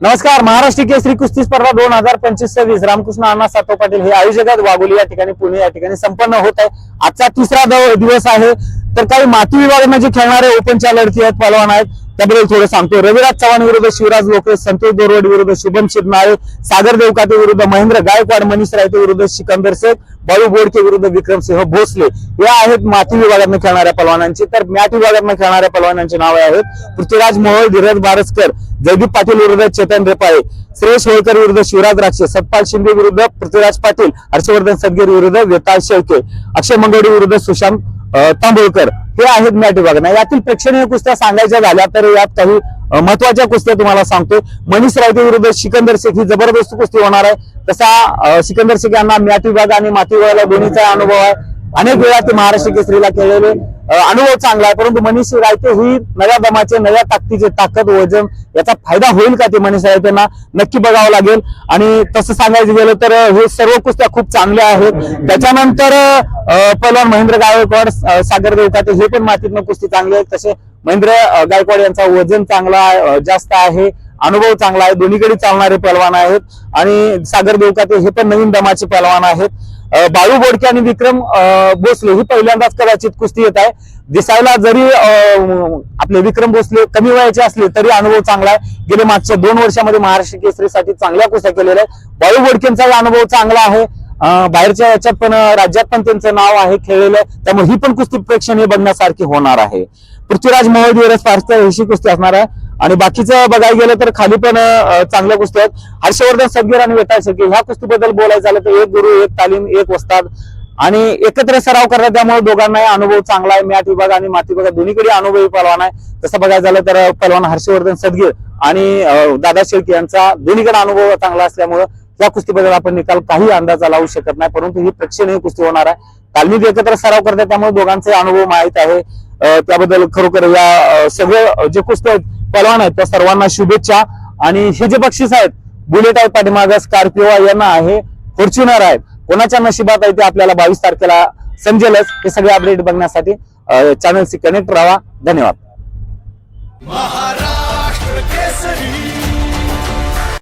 नमस्कार. महाराष्ट्र केसरी कुस्ती स्पर्धा 2025 रामकृष्ण अण्णा सातव पाटील हे आयोजकात वाघोली या ठिकाणी पुणे या ठिकाणी संपन्न होत आहे. आजचा तिसरा दिवस आहे. तर काही माती विभागांना जे खेळणारे ओपनच्या लढती आहेत, पहलवान आहेत, त्याबद्दल थोडं सांगतो. रविराज चव्हाण विरुद्ध शिवराज लोके, संतोष दोरवड विरुद्ध शुभम शिरनाळे, सागर देवकाते विरुद्ध महेंद्र गायकवाड, मनीष रायते विरुद्ध सिकंदर शेख, बाळू बोडके विरुद्ध विक्रमसिंह भोसले या आहेत माती विभागात खेळणाऱ्या पहलवानांची. तर मॅट विभागात खेळणाऱ्या पहलवानांची नावे आहेत पृथ्वीराज मोहोळ, धीरज बारसकर, जयदीप पाटील विरुद्ध चेतन रेपाळे, श्रेयस होळकर विरुद्ध शिवराज राक्षे, सतपाल शिंदे विरुद्ध पृथ्वीराज पाटील, हर्षवर्धन सदगीर विरुद्ध वेताळ शेळके, अक्षय मंगळी विरुद्ध सुशांत तांबोळकर हे आहेत मॅट विभागात. यातील प्रेक्षणीय कुस्त्या सांगायच्या झाल्या तर यात काही महत्वाच्या कुस्त्या तुम्हाला सांगतो. मनीष रायते विरुद्ध सिकंदर शेख ही जबरदस्त कुस्ती होणार आहे. तसा सिकंदर शेख यांना मॅट विभाग आणि माती विभागाला दोन्हीचा अनुभव आहे. अनेक वेळा ते महाराष्ट्र केसरीला खेळलेले अनुभव चांगला आहे. परंतु मनीष रायते ही नव्या दमाचे, नव्या ताकदीचे, ताकद, वजन याचा फायदा होईल का ते मनीष रायतेंना नक्की बघावं लागेल. आणि तसं सांगायचं गेलं तर हे सर्व कुस्त्या खूप चांगल्या आहेत. त्याच्यानंतर पहलवान महेंद्र गायकवाड, सागर देवकाते हे पण मातीतनं कुस्ती चांगली आहेत. तसे महेंद्र गायकवाड यांचा वजन चांगला जास्त आहे, अनुभव चांगला आहे, दोन्हीकडे चालणारे पहलवान आहेत. आणि सागर देवकाते हे पण नवीन दमाचे पहलवान आहेत. बाळू बोडके आणि विक्रम भोसले ही पहिल्यांदाच कदाचित कुस्ती येत आहे. दिसायला जरी आपले विक्रम भोसले कमी वयाचे असले तरी अनुभव चांगला आहे. गेले मागच्या 2 वर्षामध्ये महाराष्ट्र केसरीसाठी चांगल्या कुस्त्या केलेल्या आहेत. बाळू बोडकेंचा अनुभव चांगला आहे. बाहेरच्या याच्यात पण, राज्यात पण त्यांचं नाव आहे, खेळलेलं आहे. त्यामुळे ही पण कुस्ती प्रेक्षणीय बघण्यासारखी होणार आहे. पृथ्वीराज मोहोळ, धीरज बारसकर ही कुस्ती असणार आहे. आणि बाकीचं बघायला गेलं तर खाली पण चांगल्या कुस्त्या आहेत. हर्षवर्धन सदगीर आणि वेताळ शेळके ह्या कुस्तीबद्दल बोलायचं झालं तर एक गुरु, एक तालीम, एक वस्ताद आणि एकत्र सराव करतात. त्यामुळे दोघांनाही अनुभव चांगला आहे. मॅट विभाग आणि माती विभाग दोन्हीकडे अनुभवी पहलवान आहे. तसं बघायचं झालं तर पहलवान हर्षवर्धन सदगीर आणि दादा शेळके यांचा दोन्हीकडे अनुभव चांगला असल्यामुळे या कुस्तीबद्दल आपण निकाल काही अंदाजा लावू शकत नाही. परंतु ही प्रेक्षणीय कुस्ती होणार आहे. तालमीत एकत्र सराव करतात त्यामुळे दोघांचे अनुभव माहीत आहे. त्याबद्दल खरोखर या सगळं जे कुस्ती आहेत, पहलवान आहेत, त्या सर्वांना शुभेच्छा. आणि हे जे बक्षीस आहेत, बुलेट आहे, पाठीमागं स्कॉर्पिओ यांना आहे, फॉर्च्युनर आहेत, कोणाच्या नशिबात आहे ते आपल्याला 22 तारखेला समजेलच. हे सगळे अपडेट बघण्यासाठी चॅनलशी कनेक्ट राहा. धन्यवाद.